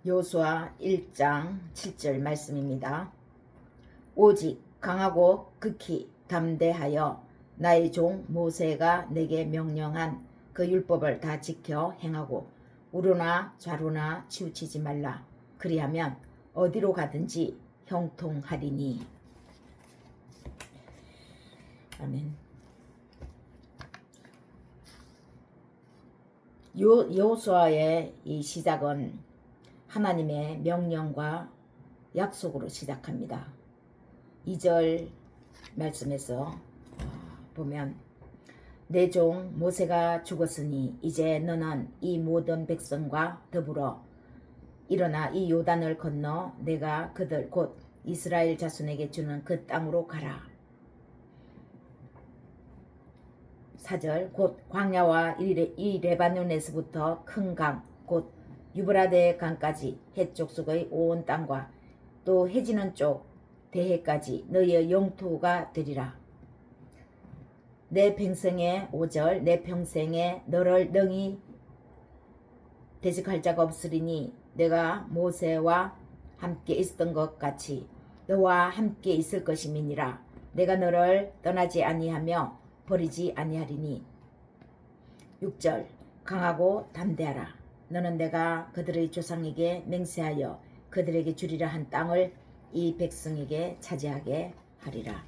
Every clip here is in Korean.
여호수아 1장 7절 말씀입니다. 오직 강하고 극히 담대하여 나의 종 모세가 내게 명령한 그 율법을 다 지켜 행하고 우로나 좌로나 치우치지 말라. 그리하면 어디로 가든지 형통하리니. 아멘. 여호수아의 이 시작은 하나님의 명령과 약속으로 시작합니다. 2절 말씀에서 보면 내 종 모세가 죽었으니 이제 너는 이 모든 백성과 더불어 일어나 이 요단을 건너 내가 그들 곧 이스라엘 자손에게 주는 그 땅으로 가라. 4절 곧 광야와 이 레바논에서부터 큰 강 곧 유브라데 강까지 해쪽 속의 온 땅과 또 해지는 쪽 대해까지 너희의 영토가 되리라. 내 평생에 5절 내 평생에 너를 능히 대적할 자가 없으리니 내가 모세와 함께 있었던 것 같이 너와 함께 있을 것임이니라. 내가 너를 떠나지 아니하며 버리지 아니하리니. 6절 강하고 담대하라. 너는 내가 그들의 조상에게 맹세하여 그들에게 주리라 한 땅을 이 백성에게 차지하게 하리라.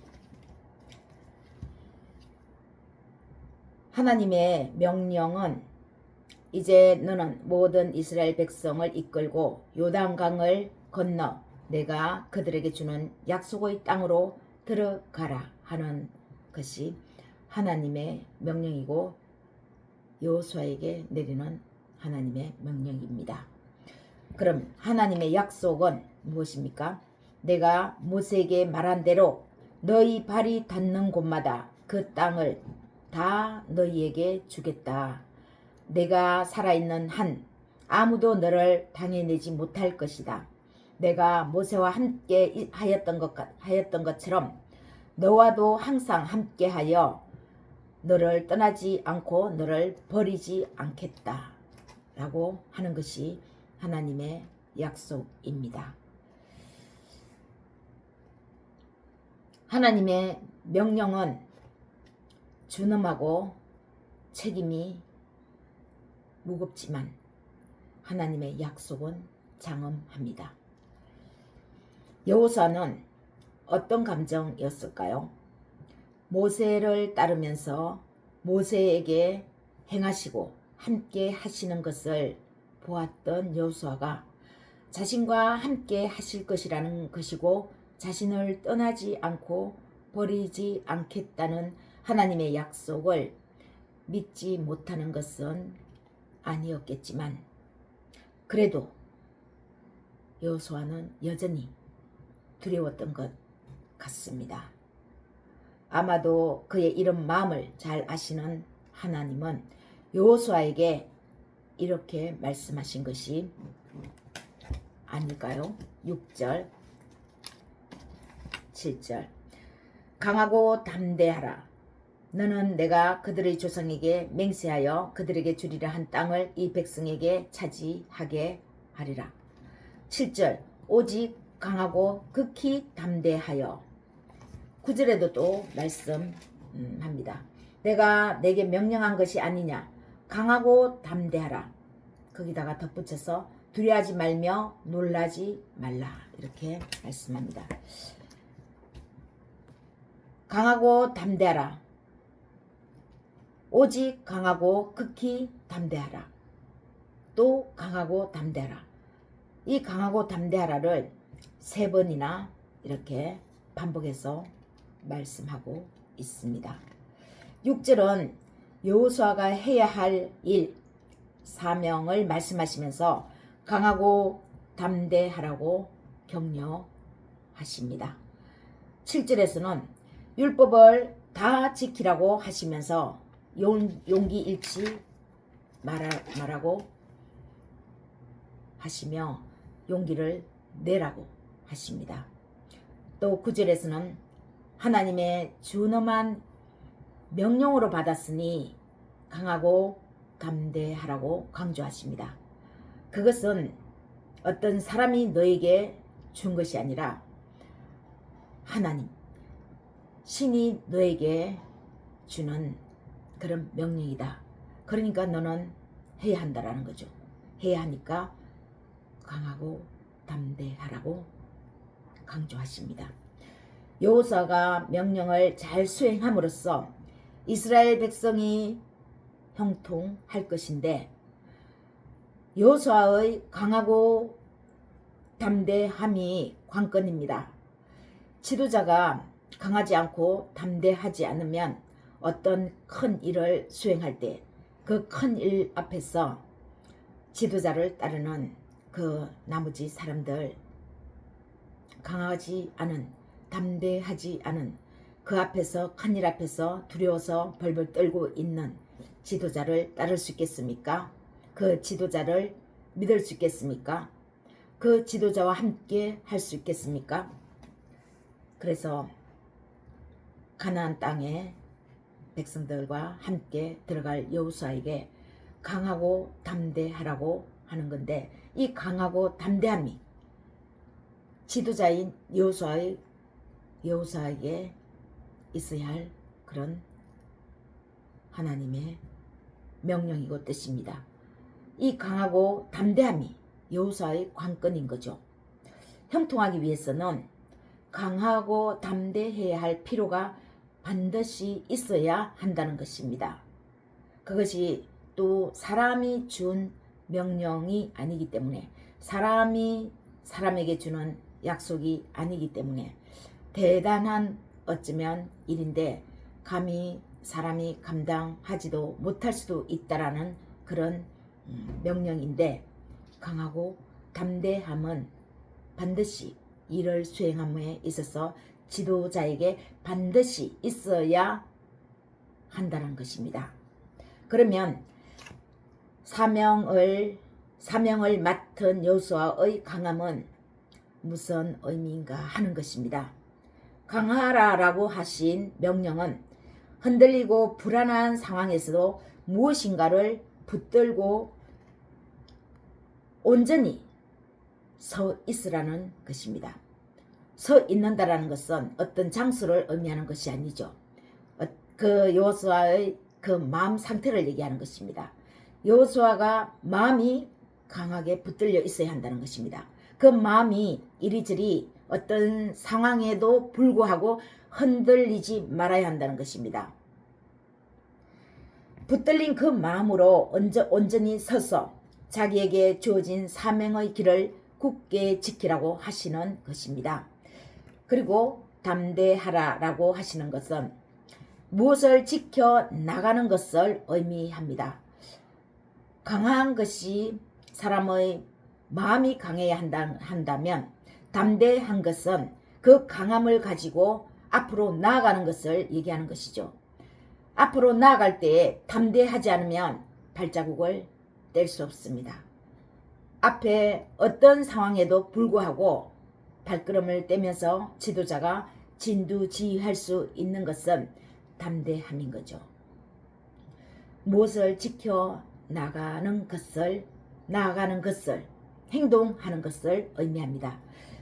하나님의 명령은 이제 너는 모든 이스라엘 백성을 이끌고 요단강을 건너 내가 그들에게 주는 약속의 땅으로 들어가라 하는 것이 하나님의 명령이고 여호수아에게 내리는 하나님의 명령입니다. 그럼 하나님의 약속은 무엇입니까? 내가 모세에게 말한 대로 너희 발이 닿는 곳마다 그 땅을 다 너희에게 주겠다. 내가 살아있는 한 아무도 너를 당해내지 못할 것이다. 내가 모세와 함께 하였던 것처럼 너와도 항상 함께하여 너를 떠나지 않고 너를 버리지 않겠다. 라고 하는 것이 하나님의 약속입니다. 하나님의 명령은 준엄하고 책임이 무겁지만 하나님의 약속은 장엄합니다. 여호수아는 어떤 감정이었을까요? 모세를 따르면서 모세에게 행하시고 함께 하시는 것을 보았던 여호수아가 자신과 함께 하실 것이라는 것이고 자신을 떠나지 않고 버리지 않겠다는 하나님의 약속을 믿지 못하는 것은 아니었겠지만 그래도 여호수아는 여전히 두려웠던 것 같습니다. 아마도 그의 이런 마음을 잘 아시는 하나님은 여호수아에게 이렇게 말씀하신 것이 아닐까요? 6절 7절 강하고 담대하라. 너는 내가 그들의 조상에게 맹세하여 그들에게 주리라 한 땅을 이 백성에게 차지하게 하리라. 7절 오직 강하고 극히 담대하여. 9절에도 또 말씀합니다. 내가 내게 명령한 것이 아니냐. 강하고 담대하라. 거기다가 덧붙여서 두려워하지 말며 놀라지 말라. 이렇게 말씀합니다. 강하고 담대하라. 오직 강하고 극히 담대하라. 또 강하고 담대하라. 이 강하고 담대하라를 3번이나 이렇게 반복해서 말씀하고 있습니다. 6절은 여호수아가 해야 할 일, 사명을 말씀하시면서 강하고 담대하라고 격려하십니다. 7절에서는 율법을 다 지키라고 하시면서 용기 잃지 말라고 하시며 용기를 내라고 하십니다. 또 9절에서는 하나님의 준엄한 명령으로 받았으니 강하고 담대하라고 강조하십니다. 그것은 어떤 사람이 너에게 준 것이 아니라 하나님, 신이 너에게 주는 그런 명령이다. 그러니까 너는 해야 한다라는 거죠. 해야 하니까 강하고 담대하라고 강조하십니다. 여호수아가 명령을 잘 수행함으로써 이스라엘 백성이 형통할 것인데, 여호수아의 강하고 담대함이 관건입니다. 지도자가 강하지 않고 담대하지 않으면 어떤 큰 일을 수행할 때 그 큰 일 앞에서 지도자를 따르는 그 나머지 사람들, 강하지 않은, 담대하지 않은, 그 앞에서, 큰 일 앞에서 두려워서 벌벌 떨고 있는 지도자를 따를 수 있겠습니까? 그 지도자를 믿을 수 있겠습니까? 그 지도자와 함께 할 수 있겠습니까? 그래서 가나안 땅에 백성들과 함께 들어갈 여호수아에게 강하고 담대하라고 하는 건데, 이 강하고 담대함이 지도자인 여호수아에게 있어야 할 그런 하나님의 명령이고 뜻입니다. 이 강하고 담대함이 여호수아의 관건인 거죠. 형통하기 위해서는 강하고 담대해야 할 필요가 반드시 있어야 한다는 것입니다. 그것이 또 사람이 준 명령이 아니기 때문에, 사람이 사람에게 주는 약속이 아니기 때문에 대단한 어쩌면 일인데 감히 사람이 감당하지도 못할 수도 있다라는 그런 명령인데, 강하고 담대함은 반드시 일을 수행함에 있어서 지도자에게 반드시 있어야 한다는 것입니다. 그러면 사명을 맡은 여호수아의 강함은 무슨 의미인가 하는 것입니다. 강하라라고 하신 명령은 흔들리고 불안한 상황에서도 무엇인가를 붙들고 온전히 서 있으라는 것입니다. 서 있는다라는 것은 어떤 장소를 의미하는 것이 아니죠. 그 여호수아의 그 마음 상태를 얘기하는 것입니다. 여호수아가 마음이 강하게 붙들려 있어야 한다는 것입니다. 그 마음이 이리저리 어떤 상황에도 불구하고 흔들리지 말아야 한다는 것입니다. 붙들린 그 마음으로 온전히 서서 자기에게 주어진 사명의 길을 굳게 지키라고 하시는 것입니다. 그리고 담대하라라고 하시는 것은 무엇을 지켜 나가는 것을 의미합니다. 강한 것이 사람의 마음이 강해야 한다면, 담대한 것은 그 강함을 가지고 앞으로 나아가는 것을 얘기하는 것이죠. 앞으로 나아갈 때 담대하지 않으면 발자국을 뗄 수 없습니다. 앞에 어떤 상황에도 불구하고 발걸음을 떼면서 지도자가 진두지휘할 수 있는 것은 담대함인 거죠. 무엇을 지켜 나가는 것을 행동하는 것을 의미합니다.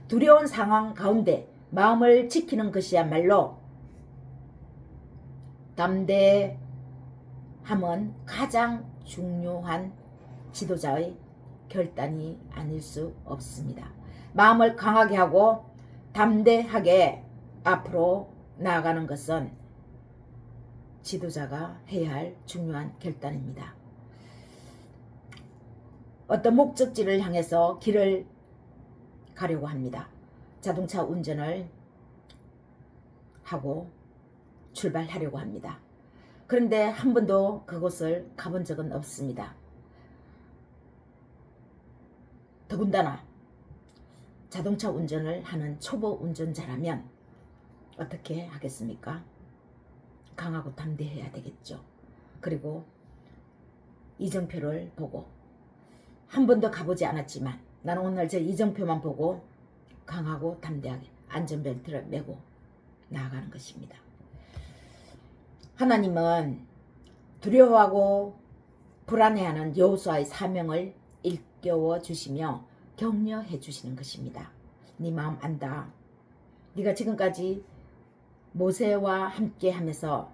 두려운 상황 가운데 마음을 지키는 것이야말로 담대함은 가장 중요한 지도자의 결단이 아닐 수 없습니다. 마음을 강하게 하고 담대하게 앞으로 나아가는 것은 지도자가 해야 할 중요한 결단입니다. 어떤 목적지를 향해서 길을 가려고 합니다. 자동차 운전을 하고 출발하려고 합니다. 그런데 한 번도 그곳을 가본 적은 없습니다. 더군다나 자동차 운전을 하는 초보 운전자라면 어떻게 하겠습니까? 강하고 담대해야 되겠죠. 그리고 이정표를 보고, 한 번도 가보지 않았지만 나는 오늘 저 이정표만 보고 강하고 담대하게 안전벨트를 매고 나아가는 것입니다. 하나님은 두려워하고 불안해하는 여호수아의 사명을 일깨워 주시며 격려해 주시는 것입니다. 네 마음 안다. 네가 지금까지 모세와 함께 하면서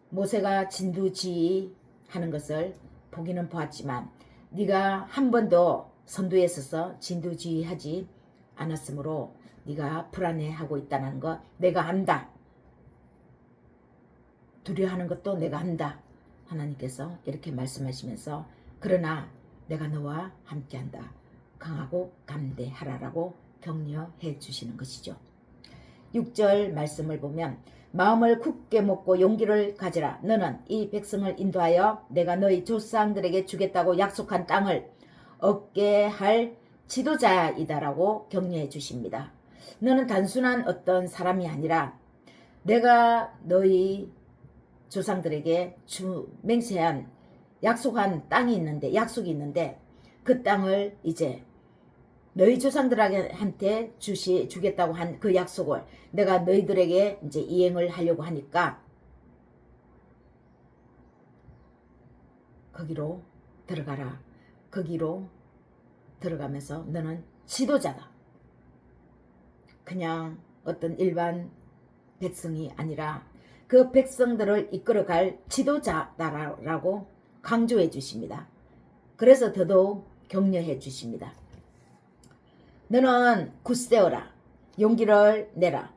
모세가 진두지휘 하는 것을 보기는 보았지만 네가 한 번도 선두에 서서 진두지휘하지 않았으므로 네가 불안해하고 있다는 거 내가 안다. 두려워하는 것도 내가 안다. 하나님께서 이렇게 말씀하시면서 그러나 내가 너와 함께한다. 강하고 담대하라라고 격려해 주시는 것이죠. 6절 말씀을 보면 마음을 굳게 먹고 용기를 가지라. 너는 이 백성을 인도하여 내가 너희 조상들에게 주겠다고 약속한 땅을 얻게 할 지도자이다라고 격려해 주십니다. 너는 단순한 어떤 사람이 아니라 내가 너희 조상들에게 맹세한 약속한 땅이 있는데 약속이 있는데 그 땅을 이제 너희 조상들한테 주겠다고 한 그 약속을 내가 너희들에게 이제 이행을 하려고 하니까 거기로 들어가라. 거기로 들어가면서 너는 지도자다. 그냥 어떤 일반 백성이 아니라 그 백성들을 이끌어갈 지도자다라고 강조해 주십니다. 그래서 더더욱 격려해 주십니다. 너는 굳세어라. 용기를 내라.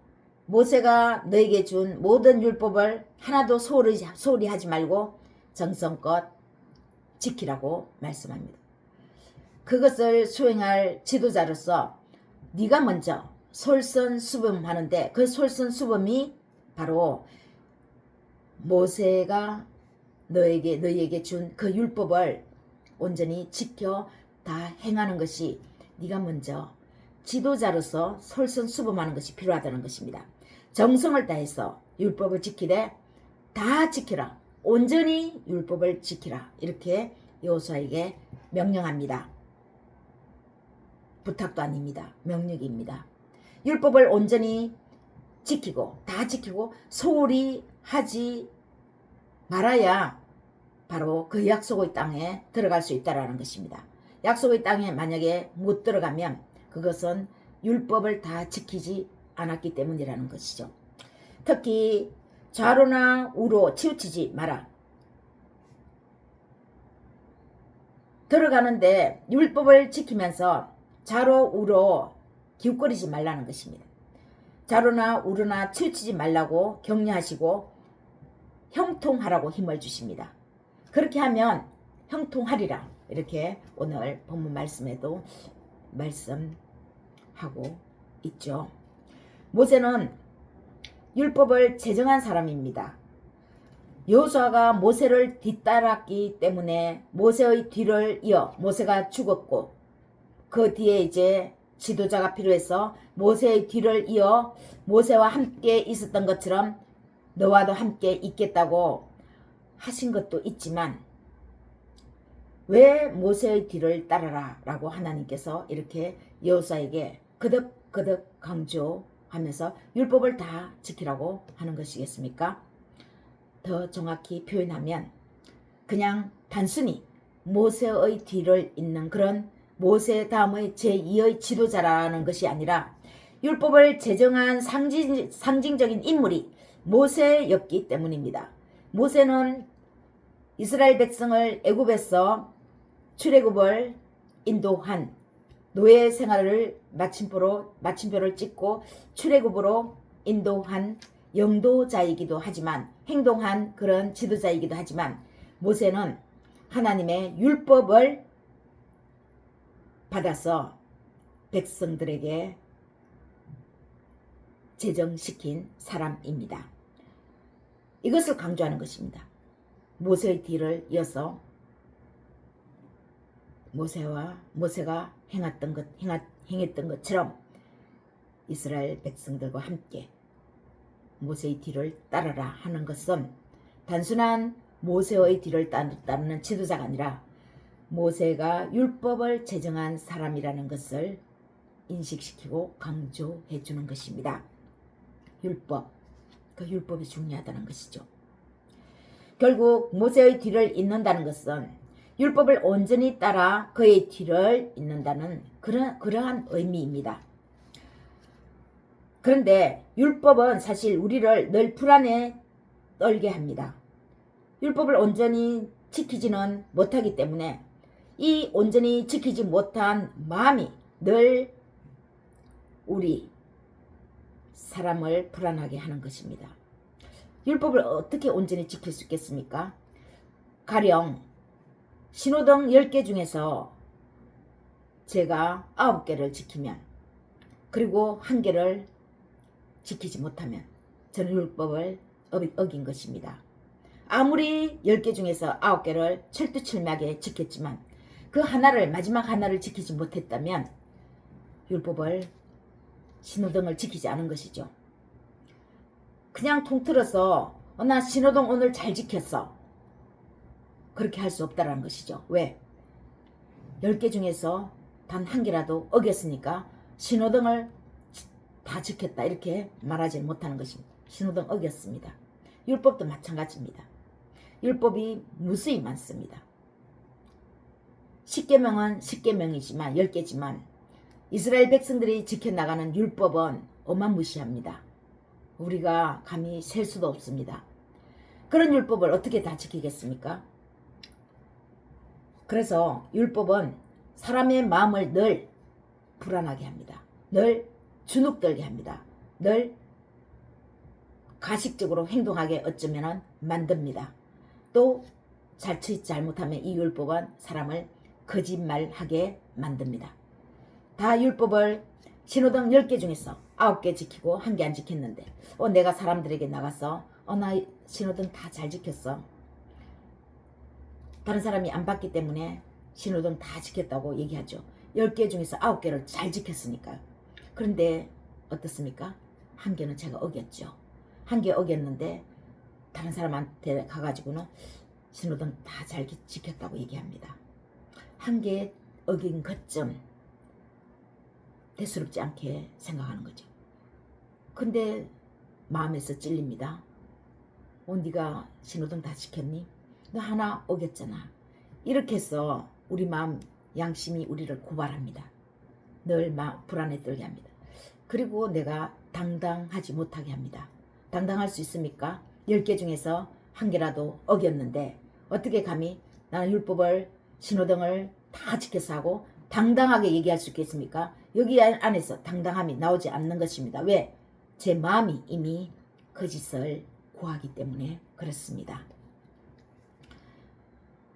모세가 너에게 준 모든 율법을 하나도 소홀히 하지 말고 정성껏 지키라고 말씀합니다. 그것을 수행할 지도자로서 네가 먼저 솔선수범하는데 그 솔선수범이 바로 모세가 너희에게 준 그 율법을 온전히 지켜 다 행하는 것이 네가 먼저 지도자로서 솔선수범하는 것이 필요하다는 것입니다. 정성을 다해서 율법을 지키되 다 지키라. 온전히 율법을 지키라. 이렇게 여호수아에게 명령합니다. 부탁도 아닙니다. 명령입니다. 율법을 온전히 지키고 다 지키고 소홀히 하지 말아야 바로 그 약속의 땅에 들어갈 수 있다는 것입니다. 약속의 땅에 만약에 못 들어가면 그것은 율법을 다 지키지 않았기 때문이라는 것이죠. 특히 좌로나 우로 치우치지 마라. 들어가는데 율법을 지키면서 좌로 우로 기웃거리지 말라는 것입니다. 좌로나 우로나 치우치지 말라고 격려하시고 형통하라고 힘을 주십니다. 그렇게 하면 형통하리라. 이렇게 오늘 본문 말씀에도 말씀하고 있죠. 모세는 율법을 제정한 사람입니다. 여호수아가 모세를 뒤따랐기 때문에 모세의 뒤를 이어 모세가 죽었고 그 뒤에 이제 지도자가 필요해서 모세의 뒤를 이어 모세와 함께 있었던 것처럼 너와도 함께 있겠다고 하신 것도 있지만 왜 모세의 뒤를 따라라 라고 하나님께서 이렇게 여호수아에게 거듭 강조하면서 율법을 다 지키라고 하는 것이겠습니까? 더 정확히 표현하면 그냥 단순히 모세의 뒤를 잇는 그런 모세 다음의 제2의 지도자라는 것이 아니라 율법을 제정한 상징적인 인물이 모세였기 때문입니다. 모세는 이스라엘 백성을 애굽에서 출애굽을 인도한 노예 생활을 마침표를 찍고 출애굽으로 인도한 영도자이기도 하지만 행동한 그런 지도자이기도 하지만 모세는 하나님의 율법을 받아서 백성들에게 제정시킨 사람입니다. 이것을 강조하는 것입니다. 모세의 뒤를 이어서 모세가 행했던 것처럼 이스라엘 백성들과 함께 모세의 뒤를 따르라 하는 것은 단순한 모세의 뒤를 따르는 지도자가 아니라 모세가 율법을 제정한 사람이라는 것을 인식시키고 강조해 주는 것입니다. 그 율법이 중요하다는 것이죠. 결국 모세의 뒤를 잇는다는 것은 율법을 온전히 따라 그의 뒤를 잇는다는 그러한 의미입니다. 그런데 율법은 사실 우리를 늘 불안에 떨게 합니다. 율법을 온전히 지키지는 못하기 때문에 이 온전히 지키지 못한 마음이 늘 우리 사람을 불안하게 하는 것입니다. 율법을 어떻게 온전히 지킬 수 있겠습니까? 가령 신호등 10개 중에서 제가 9개를 지키면, 그리고 1개를 지키지 못하면 저는 율법을 어긴 것입니다. 아무리 10개 중에서 9개를 철두철미하게 지켰지만 그 마지막 하나를 지키지 못했다면 율법을, 신호등을 지키지 않은 것이죠. 그냥 통틀어서 나 신호등 오늘 잘 지켰어, 그렇게 할 수 없다는 것이죠. 왜? 10개 중에서 단 1개라도 어겼으니까 신호등을 다 지켰다 이렇게 말하지 못하는 것입니다. 신호등 어겼습니다. 율법도 마찬가지입니다. 율법이 무수히 많습니다. 10계명은 10계명이지만 10개지만 이스라엘 백성들이 지켜나가는 율법은 어마무시합니다. 우리가 감히 셀 수도 없습니다. 그런 율법을 어떻게 다 지키겠습니까? 그래서 율법은 사람의 마음을 늘 불안하게 합니다. 늘 주눅들게 합니다. 늘 가식적으로 행동하게 어쩌면 만듭니다. 또 자칫 잘못하면 이 율법은 사람을 거짓말하게 만듭니다. 다 율법을 신호등 10개 중에서 9개 지키고 1개 안 지켰는데 내가 사람들에게 나가서 나 신호등 다 잘 지켰어, 다른 사람이 안 봤기 때문에 신호등 다 지켰다고 얘기하죠. 10개 중에서 9개를 잘 지켰으니까요. 그런데 어떻습니까? 1개는 제가 어겼죠. 1개 어겼는데 다른 사람한테 가가지고는 신호등 다 잘 지켰다고 얘기합니다. 1개 어긴 것쯤 대수롭지 않게 생각하는 거죠. 근데 마음에서 찔립니다. 네가 신호등 다 지켰니? 너 하나 어겼잖아. 이렇게 해서 우리 마음, 양심이 우리를 고발합니다. 늘 불안에 떨게 합니다. 그리고 내가 당당하지 못하게 합니다. 당당할 수 있습니까? 10개 중에서 1개라도 어겼는데 어떻게 감히 나는 율법을, 신호등을 다 지켜서 하고 당당하게 얘기할 수 있겠습니까? 여기 안에서 당당함이 나오지 않는 것입니다. 왜? 제 마음이 이미 거짓을 구하기 때문에 그렇습니다.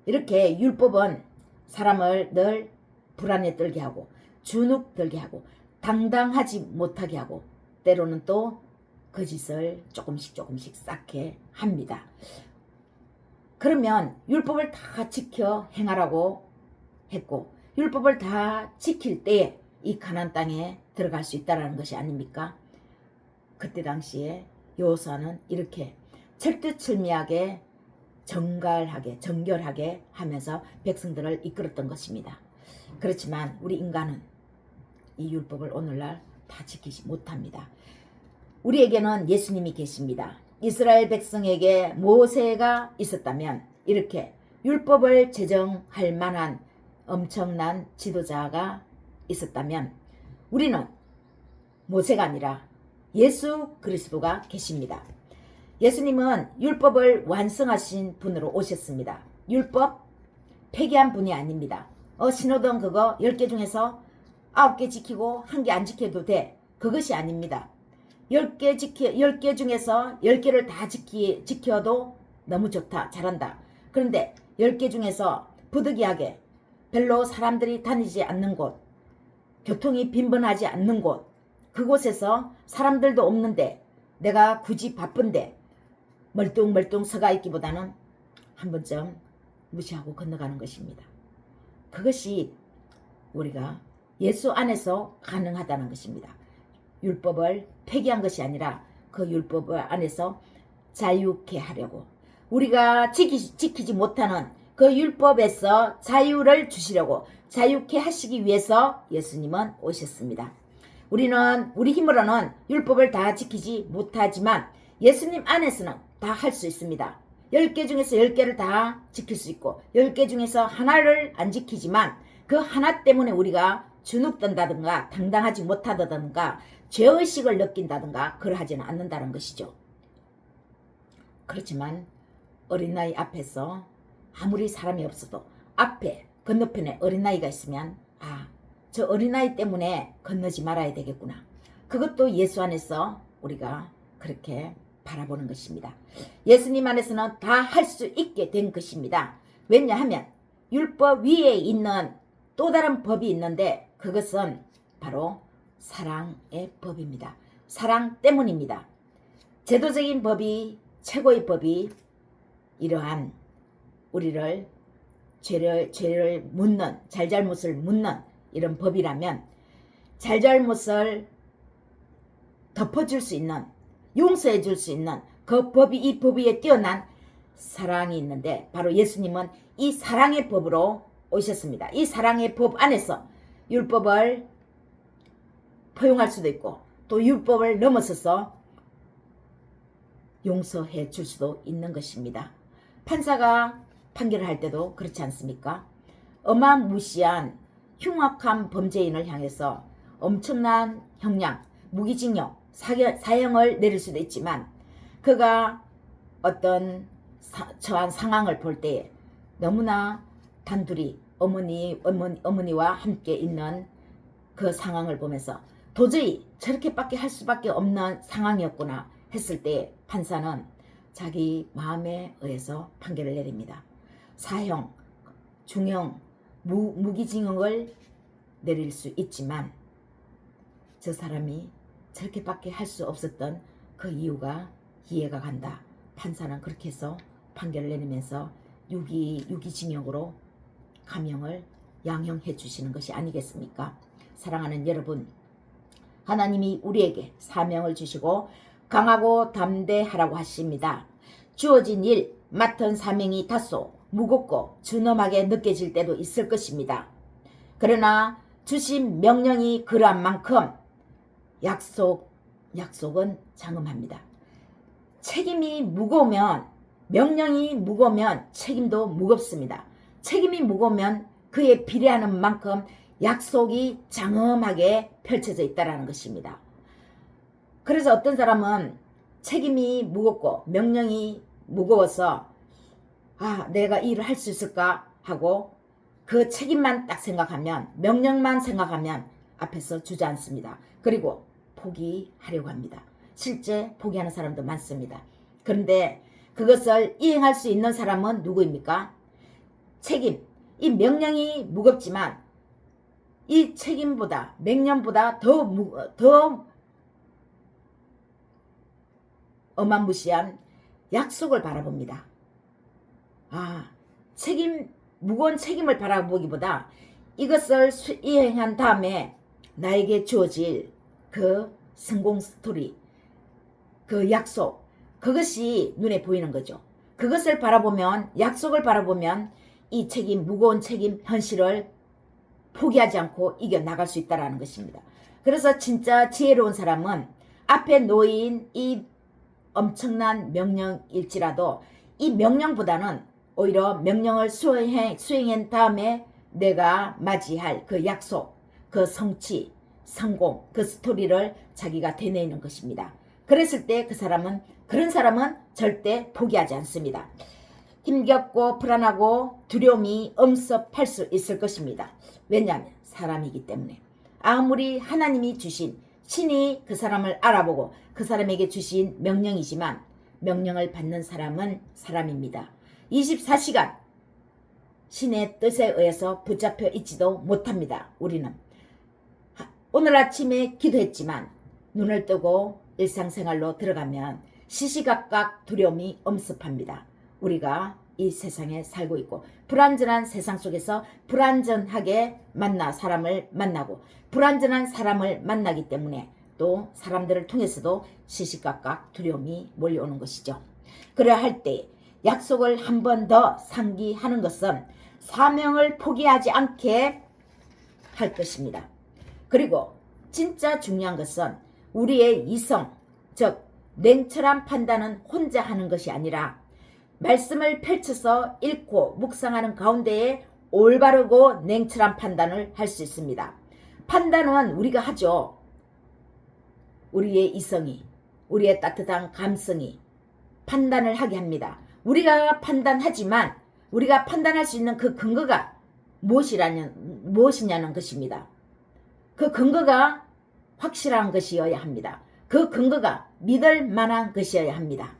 이렇게 율법은 사람을 늘 불안에 떨게 하고 주눅 들게 하고 당당하지 못하게 하고 때로는 또 거짓을 조금씩 쌓게 합니다. 그러면 율법을 다 지켜 행하라고 했고 율법을 다 지킬 때에 이 가나안 땅에 들어갈 수 있다는 것이 아닙니까? 그때 당시에 여호수아는 이렇게 철두철미하게 정결하게 하면서 백성들을 이끌었던 것입니다. 그렇지만 우리 인간은 이 율법을 오늘날 다 지키지 못합니다. 우리에게는 예수님이 계십니다. 이스라엘 백성에게 모세가 있었다면 이렇게 율법을 제정할 만한 엄청난 지도자가 있었다면 우리는 모세가 아니라 예수 그리스도가 계십니다. 예수님은 율법을 완성하신 분으로 오셨습니다. 율법 폐기한 분이 아닙니다. 신호등 그거 10개 중에서 9개 지키고 1개 안 지켜도 돼, 그것이 아닙니다. 10개 중에서 10개를 다 지켜도 너무 좋다, 잘한다. 그런데 10개 중에서 부득이하게 별로 사람들이 다니지 않는 곳, 교통이 빈번하지 않는 곳, 그곳에서 사람들도 없는데 내가 굳이 바쁜데 멀뚱멀뚱 서가 있기보다는 한 번쯤 무시하고 건너가는 것입니다. 그것이 우리가 예수 안에서 가능하다는 것입니다. 율법을 폐기한 것이 아니라 그 율법 안에서 자유케 하려고, 우리가 지키지 못하는 그 율법에서 자유를 주시려고, 자유케 하시기 위해서 예수님은 오셨습니다. 우리 힘으로는 율법을 다 지키지 못하지만 예수님 안에서는 다 할 수 있습니다. 10개 중에서 10개를 다 지킬 수 있고 10개 중에서 하나를 안 지키지만 그 하나 때문에 우리가 주눅든다든가 당당하지 못하다든가 죄의식을 느낀다든가 그러하지는 않는다는 것이죠. 그렇지만 어린아이 앞에서 아무리 사람이 없어도 앞에 건너편에 어린아이가 있으면 저 어린아이 때문에 건너지 말아야 되겠구나. 그것도 예수 안에서 우리가 그렇게 바라보는 것입니다. 예수님 안에서는 다 할 수 있게 된 것입니다. 왜냐하면 율법 위에 있는 또 다른 법이 있는데 그것은 바로 사랑의 법입니다. 사랑 때문입니다. 제도적인 법이 최고의 법이 이러한 우리를 죄를 묻는 잘잘못을 묻는 이런 법이라면 잘잘못을 덮어줄 수 있는 용서해 줄 수 있는 그 법이 이 법 위에 뛰어난 사랑이 있는데 바로 예수님은 이 사랑의 법으로 오셨습니다. 이 사랑의 법 안에서 율법을 포용할 수도 있고 또 율법을 넘어서서 용서해 줄 수도 있는 것입니다. 판사가 판결을 할 때도 그렇지 않습니까? 어마무시한 흉악한 범죄인을 향해서 엄청난 형량, 무기징역, 사형을 내릴 수도 있지만 그가 어떤 처한 상황을 볼 때에 너무나 단둘이 어머니와 함께 있는 그 상황을 보면서 도저히 저렇게밖에 할 수밖에 없는 상황이었구나 했을 때 판사는 자기 마음에 의해서 판결을 내립니다. 사형, 중형, 무기징역을 내릴 수 있지만 저 사람이 저렇게밖에 할 수 없었던 그 이유가 이해가 간다. 판사는 그렇게 해서 판결을 내리면서 유기징역으로 감형을 양형해 주시는 것이 아니겠습니까? 사랑하는 여러분, 하나님이 우리에게 사명을 주시고 강하고 담대하라고 하십니다. 주어진 일, 맡은 사명이 다소 무겁고 준엄하게 느껴질 때도 있을 것입니다. 그러나 주신 명령이 그러한 만큼 약속은 장엄합니다. 책임이 무거우면 명령이 무거우면 책임도 무겁습니다. 책임이 무거우면 그에 비례하는 만큼 약속이 장엄하게 펼쳐져 있다는 것입니다. 그래서 어떤 사람은 책임이 무겁고 명령이 무거워서 내가 이 일을 할 수 있을까 하고 그 책임만 딱 생각하면 명령만 생각하면 앞에서 주저앉습니다. 그리고 포기하려고 합니다. 실제 포기하는 사람도 많습니다. 그런데 그것을 이행할 수 있는 사람은 누구입니까? 책임, 이 명령이 무겁지만 이 책임보다 명령보다 더 어마무시한 약속을 바라봅니다. 무거운 책임을 바라보기보다 이것을 이행한 다음에 나에게 주어질 그 성공 스토리, 그 약속, 그것이 눈에 보이는 거죠. 그것을 바라보면, 약속을 바라보면 이 무거운 책임, 현실을 포기하지 않고 이겨나갈 수 있다는 것입니다. 그래서 진짜 지혜로운 사람은 앞에 놓인 이 엄청난 명령일지라도 이 명령보다는 오히려 명령을 수행한 다음에 내가 맞이할 그 약속, 그 성취, 성공, 그 스토리를 자기가 되뇌는 것입니다. 그랬을 때 그런 사람은 절대 포기하지 않습니다. 힘겹고 불안하고 두려움이 엄습할 수 있을 것입니다. 왜냐하면 사람이기 때문에. 아무리 하나님이 주신 신이 그 사람을 알아보고 그 사람에게 주신 명령이지만 명령을 받는 사람은 사람입니다. 24시간 신의 뜻에 의해서 붙잡혀 있지도 못합니다. 우리는 오늘 아침에 기도했지만 눈을 뜨고 일상생활로 들어가면 시시각각 두려움이 엄습합니다. 우리가 이 세상에 살고 있고 불완전한 세상 속에서 불완전하게 사람을 만나고 불완전한 사람을 만나기 때문에 또 사람들을 통해서도 시시각각 두려움이 몰려오는 것이죠. 그래야 할 때 약속을 한 번 더 상기하는 것은 사명을 포기하지 않게 할 것입니다. 그리고 진짜 중요한 것은 우리의 이성, 즉 냉철한 판단은 혼자 하는 것이 아니라 말씀을 펼쳐서 읽고 묵상하는 가운데에 올바르고 냉철한 판단을 할 수 있습니다. 판단은 우리가 하죠. 우리의 이성이, 우리의 따뜻한 감성이 판단을 하게 합니다. 우리가 판단하지만 우리가 판단할 수 있는 그 근거가 무엇이냐는 것입니다. 그 근거가 확실한 것이어야 합니다. 그 근거가 믿을 만한 것이어야 합니다.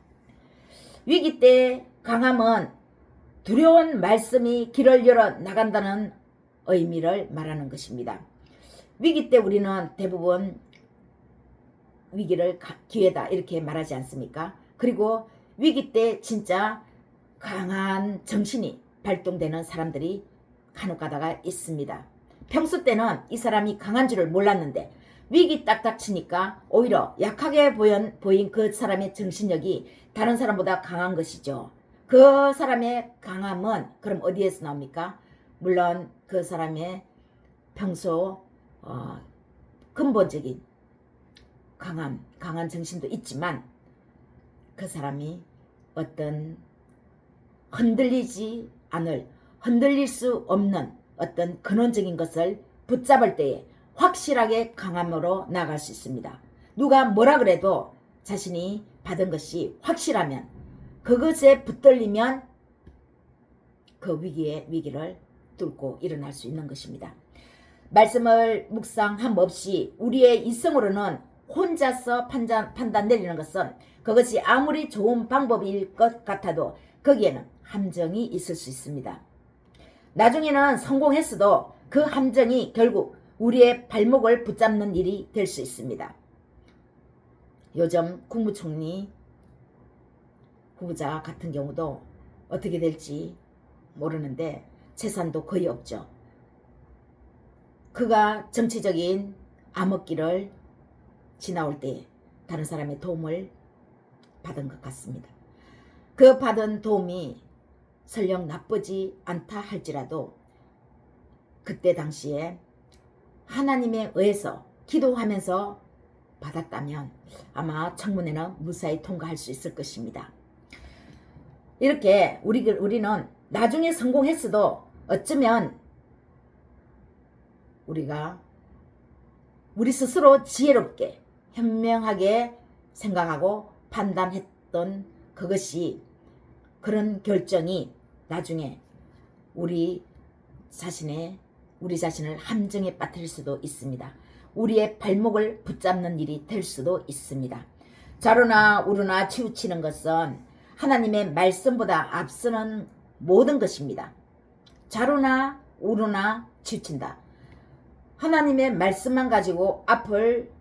위기 때 강함은 두려운 말씀이 길을 열어 나간다는 의미를 말하는 것입니다. 위기 때 우리는 대부분 위기를 기회다 이렇게 말하지 않습니까? 그리고 위기 때 진짜 강한 정신이 발동되는 사람들이 간혹 가다가 있습니다. 평소 때는 이 사람이 강한 줄을 몰랐는데 위기 딱딱 치니까 오히려 약하게 보인 그 사람의 정신력이 다른 사람보다 강한 것이죠. 그 사람의 강함은 그럼 어디에서 나옵니까? 물론 그 사람의 평소 근본적인 강한 정신도 있지만 그 사람이 어떤 흔들릴 수 없는 어떤 근원적인 것을 붙잡을 때에 확실하게 강함으로 나아갈 수 있습니다. 누가 뭐라 그래도 자신이 받은 것이 확실하면 그것에 붙들리면 그 위기를 뚫고 일어날 수 있는 것입니다. 말씀을 묵상함 없이 우리의 이성으로는 혼자서 판단 내리는 것은 그것이 아무리 좋은 방법일 것 같아도 거기에는 함정이 있을 수 있습니다. 나중에는 성공했어도 그 함정이 결국 우리의 발목을 붙잡는 일이 될 수 있습니다. 요즘 국무총리 후보자 같은 경우도 어떻게 될지 모르는데 재산도 거의 없죠. 그가 정치적인 암흑기를 지나올 때 다른 사람의 도움을 받은 것 같습니다. 그 받은 도움이 설령 나쁘지 않다 할지라도 그때 당시에 하나님에 의해서 기도하면서 받았다면 아마 청문회는 무사히 통과할 수 있을 것입니다. 이렇게 우리는 나중에 성공했어도 어쩌면 우리가 우리 스스로 지혜롭게 현명하게 생각하고 판단했던 그것이 그런 결정이 나중에 우리 자신을 함정에 빠뜨릴 수도 있습니다. 우리의 발목을 붙잡는 일이 될 수도 있습니다. 좌로나 우로나 치우치는 것은 하나님의 말씀보다 앞서는 모든 것입니다. 좌로나 우로나 치우친다. 하나님의 말씀만 가지고 앞을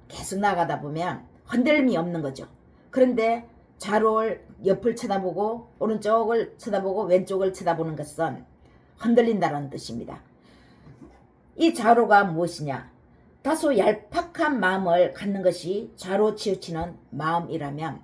계속 나가다 보면 흔들림이 없는 거죠. 그런데 좌로를 옆을 쳐다보고 오른쪽을 쳐다보고 왼쪽을 쳐다보는 것은 흔들린다는 뜻입니다. 이 좌로가 무엇이냐? 다소 얄팍한 마음을 갖는 것이 좌로 치우치는 마음이라면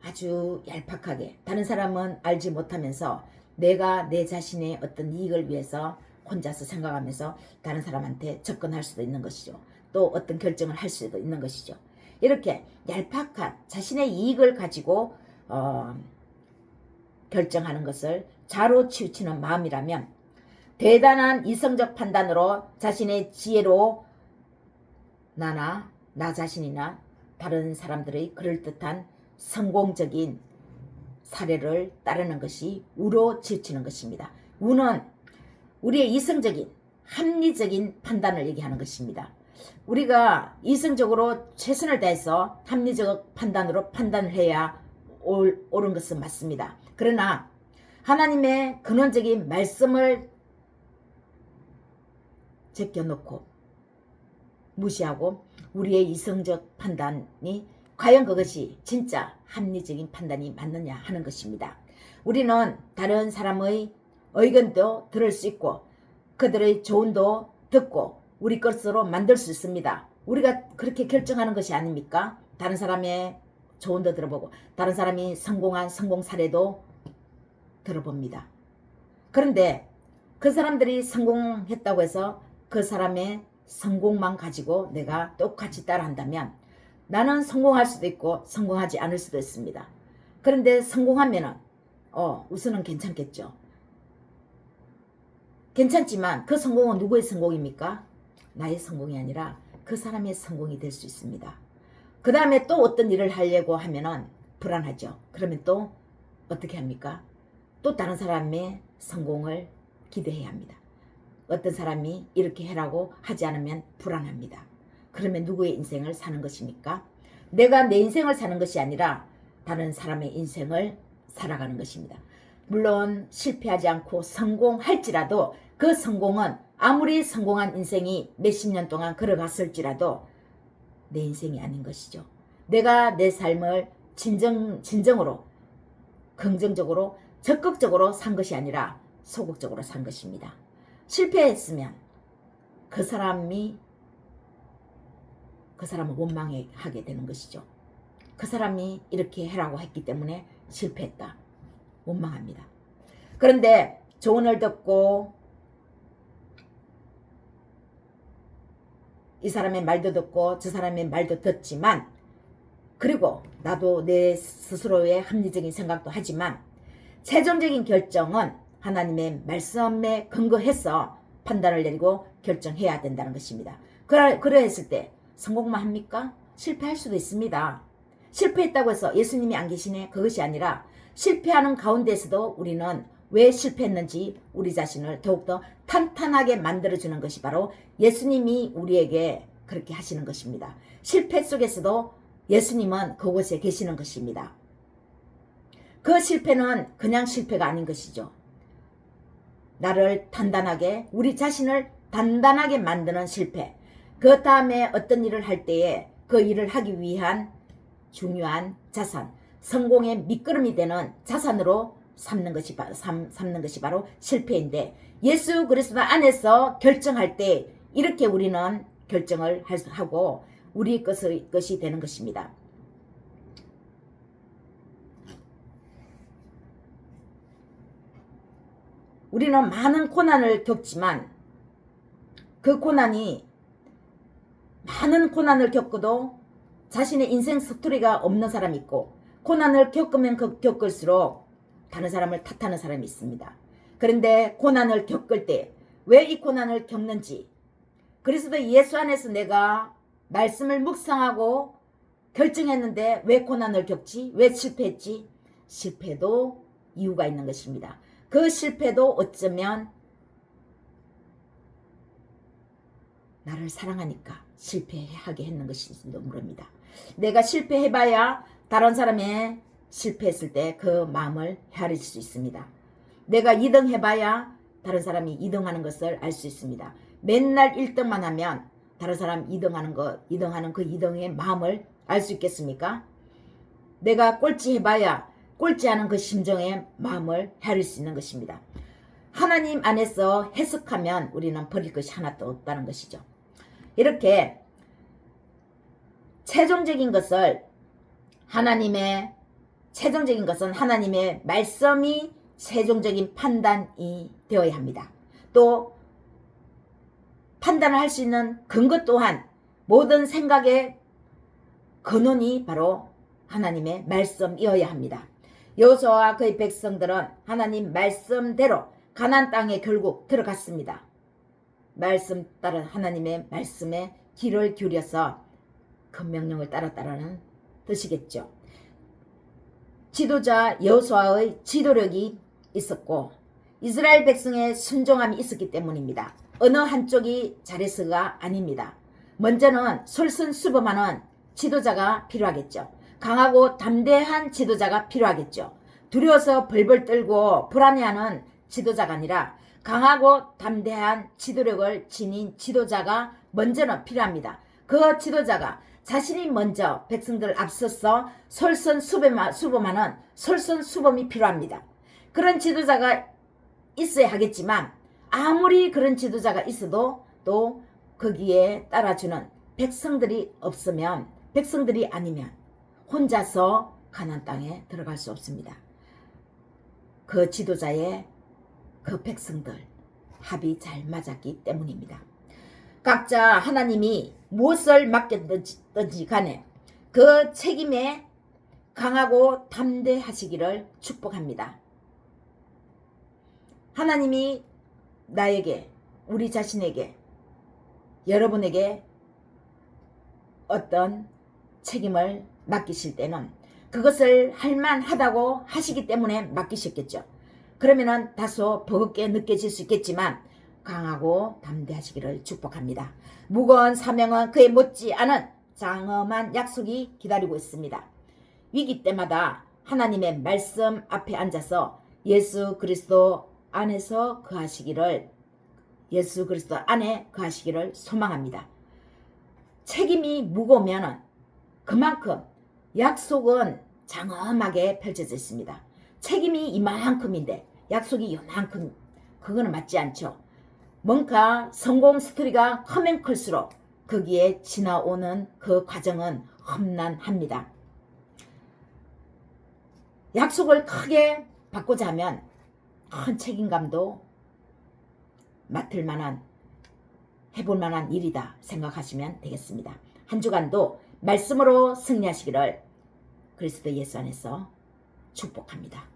아주 얄팍하게 다른 사람은 알지 못하면서 내가 내 자신의 어떤 이익을 위해서 혼자서 생각하면서 다른 사람한테 접근할 수도 있는 것이죠. 또 어떤 결정을 할 수도 있는 것이죠. 이렇게 얄팍한 자신의 이익을 가지고 결정하는 것을 좌로 치우치는 마음이라면 대단한 이성적 판단으로 자신의 지혜로 나 자신이나 다른 사람들의 그럴듯한 성공적인 사례를 따르는 것이 우로 치우치는 것입니다. 우는 우리의 이성적인 합리적인 판단을 얘기하는 것입니다. 우리가 이성적으로 최선을 다해서 합리적 판단으로 판단을 해야 옳은 것은 맞습니다. 그러나 하나님의 근원적인 말씀을 제껴놓고 무시하고 우리의 이성적 판단이 과연 그것이 진짜 합리적인 판단이 맞느냐 하는 것입니다. 우리는 다른 사람의 의견도 들을 수 있고 그들의 조언도 듣고 우리 것으로 만들 수 있습니다. 우리가 그렇게 결정하는 것이 아닙니까? 다른 사람의 조언도 들어보고 다른 사람이 성공한 성공 사례도 들어봅니다. 그런데 그 사람들이 성공했다고 해서 그 사람의 성공만 가지고 내가 똑같이 따라한다면 나는 성공할 수도 있고 성공하지 않을 수도 있습니다. 그런데 성공하면은 우선은 괜찮겠죠. 괜찮지만 그 성공은 누구의 성공입니까? 나의 성공이 아니라 그 사람의 성공이 될 수 있습니다. 그 다음에 또 어떤 일을 하려고 하면은 불안하죠. 그러면 또 어떻게 합니까? 또 다른 사람의 성공을 기대해야 합니다. 어떤 사람이 이렇게 해라고 하지 않으면 불안합니다. 그러면 누구의 인생을 사는 것입니까? 내가 내 인생을 사는 것이 아니라 다른 사람의 인생을 살아가는 것입니다. 물론 실패하지 않고 성공할지라도 그 성공은 아무리 성공한 인생이 몇십 년 동안 걸어갔을지라도 내 인생이 아닌 것이죠. 내가 내 삶을 진정으로 긍정적으로 적극적으로 산 것이 아니라 소극적으로 산 것입니다. 실패했으면 그 사람은 원망하게 되는 것이죠. 그 사람이 이렇게 해라고 했기 때문에 실패했다. 원망합니다. 그런데 조언을 듣고 이 사람의 말도 듣고 저 사람의 말도 듣지만, 그리고 나도 내 스스로의 합리적인 생각도 하지만 최종적인 결정은 하나님의 말씀에 근거해서 판단을 내리고 결정해야 된다는 것입니다. 그러했을 때 성공만 합니까? 실패할 수도 있습니다. 실패했다고 해서 예수님이 안 계시네? 그것이 아니라 실패하는 가운데서도 우리는 왜 실패했는지 우리 자신을 더욱더 탄탄하게 만들어주는 것이 바로 예수님이 우리에게 그렇게 하시는 것입니다. 실패 속에서도 예수님은 그곳에 계시는 것입니다. 그 실패는 그냥 실패가 아닌 것이죠. 나를 단단하게, 우리 자신을 단단하게 만드는 실패. 그 다음에 어떤 일을 할 때에 그 일을 하기 위한 중요한 자산, 성공의 밑거름이 되는 자산으로 삼는 것이 바로 실패인데, 예수 그리스도 안에서 결정할 때 이렇게 우리는 결정을 하고 우리 것이 되는 것입니다. 우리는 많은 고난을 겪지만 많은 고난을 겪어도 자신의 인생 스토리가 없는 사람이 있고, 고난을 겪으면 겪을수록 다른 사람을 탓하는 사람이 있습니다. 그런데 고난을 겪을 때 왜 이 고난을 겪는지, 그리스도 예수 안에서 내가 말씀을 묵상하고 결정했는데 왜 고난을 겪지? 왜 실패했지? 실패도 이유가 있는 것입니다. 그 실패도 어쩌면 나를 사랑하니까 실패하게 했는 것일지도 모릅니다. 내가 실패해봐야 다른 사람이 실패했을 때 그 마음을 헤아릴 수 있습니다. 내가 2등 해봐야 다른 사람이 2등하는 것을 알 수 있습니다. 맨날 1등만 하면 다른 사람 2등하는 그 2등의 마음을 알 수 있겠습니까? 내가 꼴찌 해봐야 꼴찌하는 그 심정의 마음을 헤아릴 수 있는 것입니다. 하나님 안에서 해석하면 우리는 버릴 것이 하나도 없다는 것이죠. 이렇게 최종적인 것은 하나님의 말씀이 최종적인 판단이 되어야 합니다. 또 판단을 할 수 있는 근거 또한 모든 생각의 근원이 바로 하나님의 말씀이어야 합니다. 여호수아와 그의 백성들은 하나님 말씀대로 가나안 땅에 결국 들어갔습니다. 말씀 따라 하나님의 말씀에 귀를 기울여서 그 명령을 따랐다라는 뜻이겠죠. 지도자 여호수아의 지도력이 있었고 이스라엘 백성의 순종함이 있었기 때문입니다. 어느 한쪽이 잘해서가 아닙니다. 먼저는 솔선수범하는 지도자가 필요하겠죠. 강하고 담대한 지도자가 필요하겠죠. 두려워서 벌벌 떨고 불안해하는 지도자가 아니라 강하고 담대한 지도력을 지닌 지도자가 먼저는 필요합니다. 그 지도자가 자신이 먼저 백성들을 앞서서 솔선수범하는 솔선수범이 필요합니다. 그런 지도자가 있어야 하겠지만 아무리 그런 지도자가 있어도 또 거기에 따라주는 백성들이 없으면, 백성들이 아니면 혼자서 가나안 땅에 들어갈 수 없습니다. 그 지도자의 그 백성들 합이 잘 맞았기 때문입니다. 각자 하나님이 무엇을 맡겼든지 간에 그 책임에 강하고 담대하시기를 축복합니다. 하나님이 나에게, 우리 자신에게, 여러분에게 어떤 책임을 맡기실 때는 그것을 할만하다고 하시기 때문에 맡기셨겠죠. 그러면은 다소 버겁게 느껴질 수 있겠지만 강하고 담대하시기를 축복합니다. 무거운 사명은 그에 못지 않은 장엄한 약속이 기다리고 있습니다. 위기 때마다 하나님의 말씀 앞에 앉아서 예수 그리스도 안에 거하시기를 소망합니다. 책임이 무거우면 그만큼 약속은 장엄하게 펼쳐져 있습니다. 책임이 이만큼인데 약속이 요만큼, 그거는 맞지 않죠. 뭔가 성공 스토리가 크면 클수록 거기에 지나오는 그 과정은 험난합니다. 약속을 크게 받고자 하면 큰 책임감도 맡을 만한, 해볼 만한 일이다 생각하시면 되겠습니다. 한 주간도 말씀으로 승리하시기를 그리스도 예수 안에서 축복합니다.